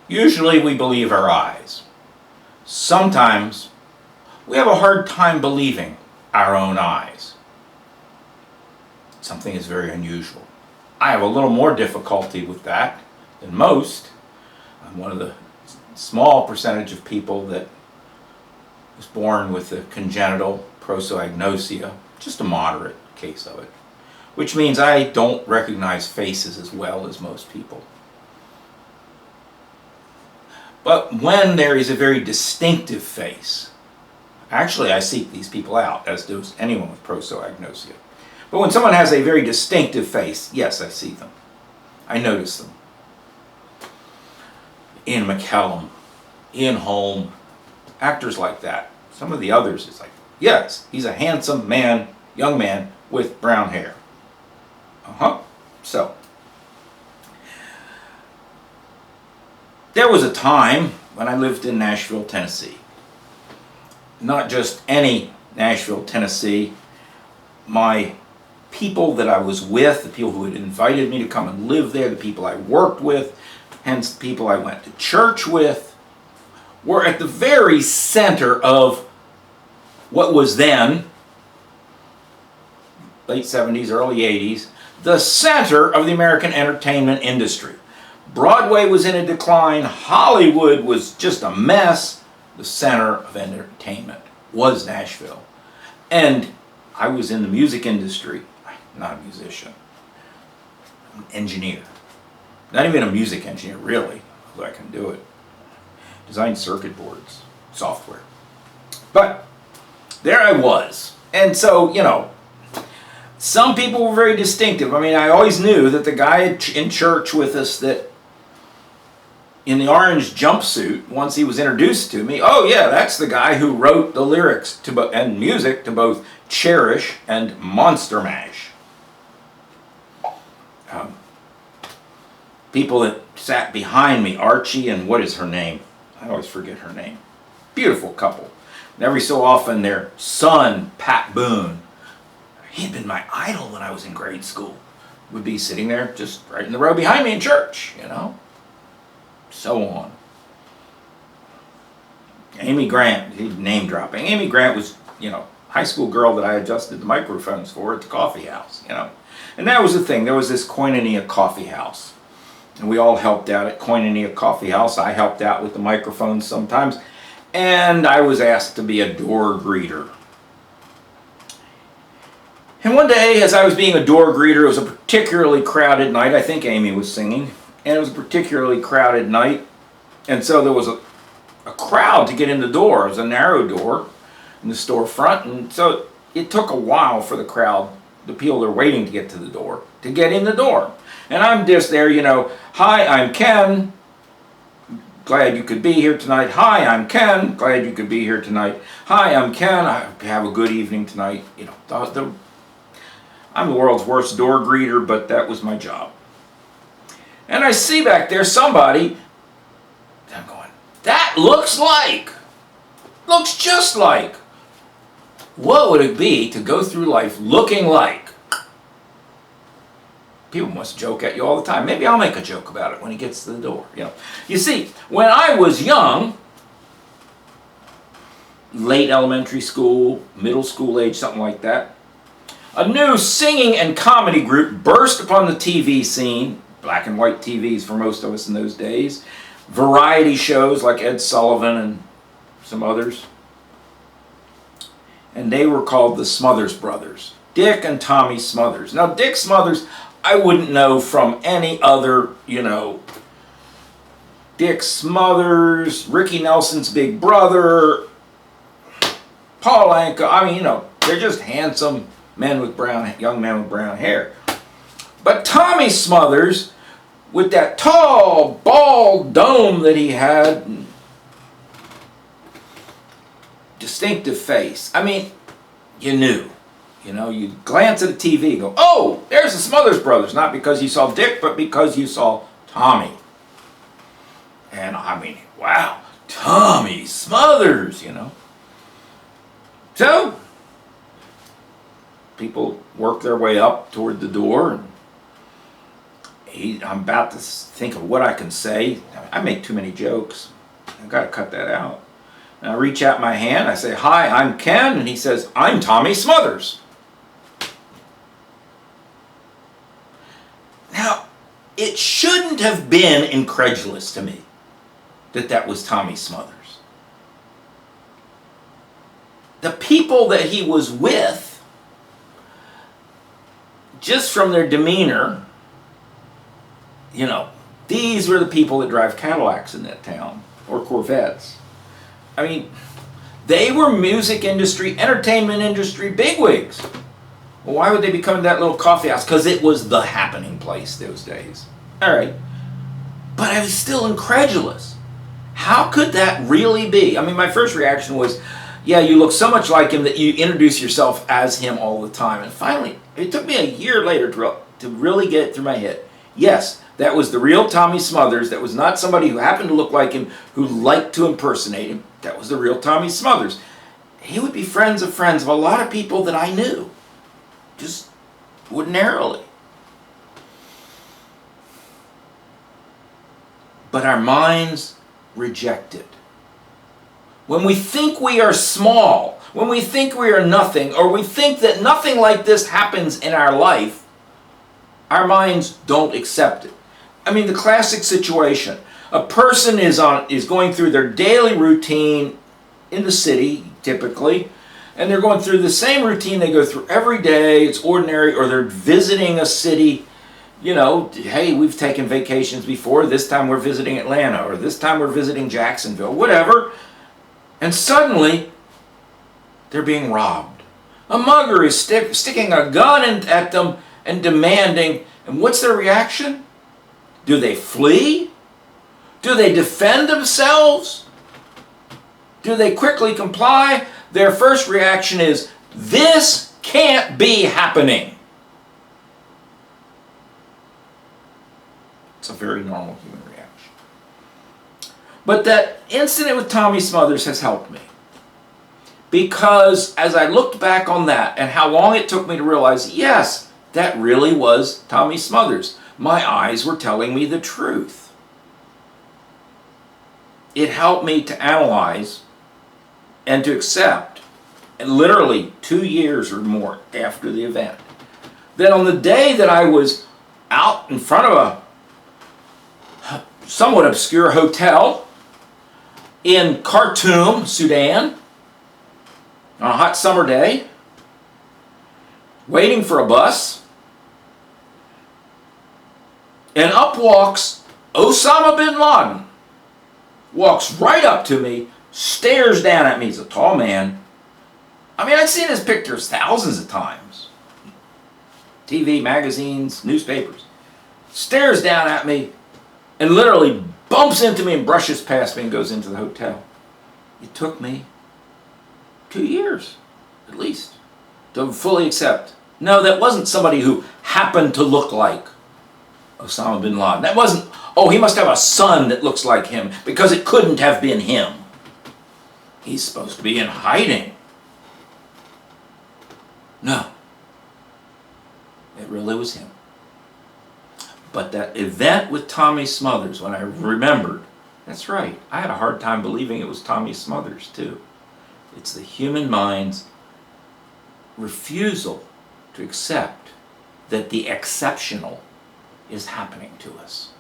Usually we believe our eyes. Sometimes we have a hard time believing our own eyes. Something is very unusual. I have a little more difficulty with that than most. I'm one of the small percentage of people that was born with a congenital prosopagnosia, just a moderate case of it, which means I don't recognize faces as well as most people. But when there is a very distinctive face, actually I seek these people out, as does anyone with prosopagnosia. But when someone has a very distinctive face, yes, I see them. I notice them. Ian McKellen, Ian Holm, actors like that. Some of the others, it's like, yes, he's a handsome man, young man with brown hair. So, there was a time when I lived in Nashville, Tennessee. Not just any Nashville, Tennessee. My people that I was with, the people who had invited me to come and live there, the people I worked with, hence the people I went to church with, were at the very center of what was then, late 70s, early 80s, the center of the American entertainment industry. Broadway was in a decline, Hollywood was just a mess. The center of entertainment was Nashville. And I was in the music industry, not a musician, I'm an engineer. Not even a music engineer, really, although I can do it. Design circuit boards, software. But there I was. And so, you know, some people were very distinctive. I mean, I always knew that the guy in church with us that in the orange jumpsuit, once he was introduced to me, oh yeah, that's the guy who wrote the lyrics to and music to both Cherish and Monster Mash. People that sat behind me, Archie and what is her name? I always forget her name. Beautiful couple. And every so often their son, Pat Boone, he had been my idol when I was in grade school, would be sitting there just right in the row behind me in church, you know. So on. Amy Grant, name dropping. Amy Grant was, you know, high school girl that I adjusted the microphones for at the coffee house, you know. And that was the thing. There was this Koinonia coffee house. And we all helped out at Koinonia coffee house. I helped out with the microphones sometimes. And I was asked to be a door greeter. And one day, as I was being a door greeter, it was a particularly crowded night. I think Amy was singing. And it was a particularly crowded night. And so there was a crowd to get in the door. It was a narrow door in the storefront. And so it took a while for the crowd, the people that were waiting to get to the door, to get in the door. And I'm just there, you know, hi, I'm Ken. Glad you could be here tonight. Hi, I'm Ken. Glad you could be here tonight. Hi, I'm Ken. I have a good evening tonight. You know, I'm the world's worst door greeter, but that was my job. And I see back there somebody, I'm going, that looks just like, what would it be to go through life looking like? People must joke at you all the time. Maybe I'll make a joke about it when he gets to the door. You know, you see, when I was young, late elementary school, middle school age, something like that, a new singing and comedy group burst upon the TV scene. Black and white TVs for most of us in those days. Variety shows like Ed Sullivan and some others. And they were called the Smothers Brothers. Dick and Tommy Smothers. Now, Dick Smothers, I wouldn't know from any other, you know, Dick Smothers, Ricky Nelson's big brother, Paul Anka. I mean, you know, they're just handsome men with young men with brown hair. But Tommy Smothers, with that tall, bald dome that he had, distinctive face. I mean, you knew. You know, you glance at the TV and go, oh, there's the Smothers Brothers. Not because you saw Dick, but because you saw Tommy. And I mean, wow, Tommy Smothers, you know. So, people work their way up toward the door. And I'm about to think of what I can say. I make too many jokes. I've got to cut that out. And I reach out my hand. I say, "Hi, I'm Ken." And he says, "I'm Tommy Smothers." Now, it shouldn't have been incredulous to me that that was Tommy Smothers. The people that he was with, just from their demeanor, these were the people that drive Cadillacs in that town, or Corvettes. I mean, they were music industry, entertainment industry bigwigs. Well, why would they be coming to that little coffee house? Because it was the happening place those days. All right. But I was still incredulous. How could that really be? I mean, my first reaction was, yeah, you look so much like him that you introduce yourself as him all the time. And finally, it took me a year later to really get it through my head. Yes, that was the real Tommy Smothers. That was not somebody who happened to look like him, who liked to impersonate him. That was the real Tommy Smothers. He would be friends of a lot of people that I knew, just ordinarily. But our minds reject it. When we think we are small, when we think we are nothing, or we think that nothing like this happens in our life, our minds don't accept it. I mean, the classic situation. A person is going through their daily routine in the city, typically, and they're going through the same routine they go through every day. It's ordinary, or they're visiting a city. Hey, we've taken vacations before. This time we're visiting Atlanta, or this time we're visiting Jacksonville, whatever. And suddenly, they're being robbed. A mugger is sticking a gun at them and demanding. And what's their reaction? Do they flee? Do they defend themselves? Do they quickly comply? Their first reaction is, this can't be happening. It's a very normal human reaction. But that incident with Tommy Smothers has helped me. Because as I looked back on that and how long it took me to realize, yes, that really was Tommy Smothers. My eyes were telling me the truth. It helped me to analyze and to accept, and literally 2 years or more after the event, that on the day that I was out in front of a somewhat obscure hotel in Khartoum, Sudan, on a hot summer day, waiting for a bus, and up walks Osama bin Laden, walks right up to me, stares down at me. He's a tall man. I mean, I'd seen his pictures thousands of times. TV, magazines, newspapers. Stares down at me and literally bumps into me and brushes past me and goes into the hotel. It took me 2 years, at least, to fully accept. No, that wasn't somebody who happened to look like Osama bin Laden. That wasn't, oh, he must have a son that looks like him, because it couldn't have been him. He's supposed to be in hiding. No. It really was him. But that event with Tommy Smothers, when I remembered, that's right, I had a hard time believing it was Tommy Smothers too. It's the human mind's refusal to accept that the exceptional is happening to us.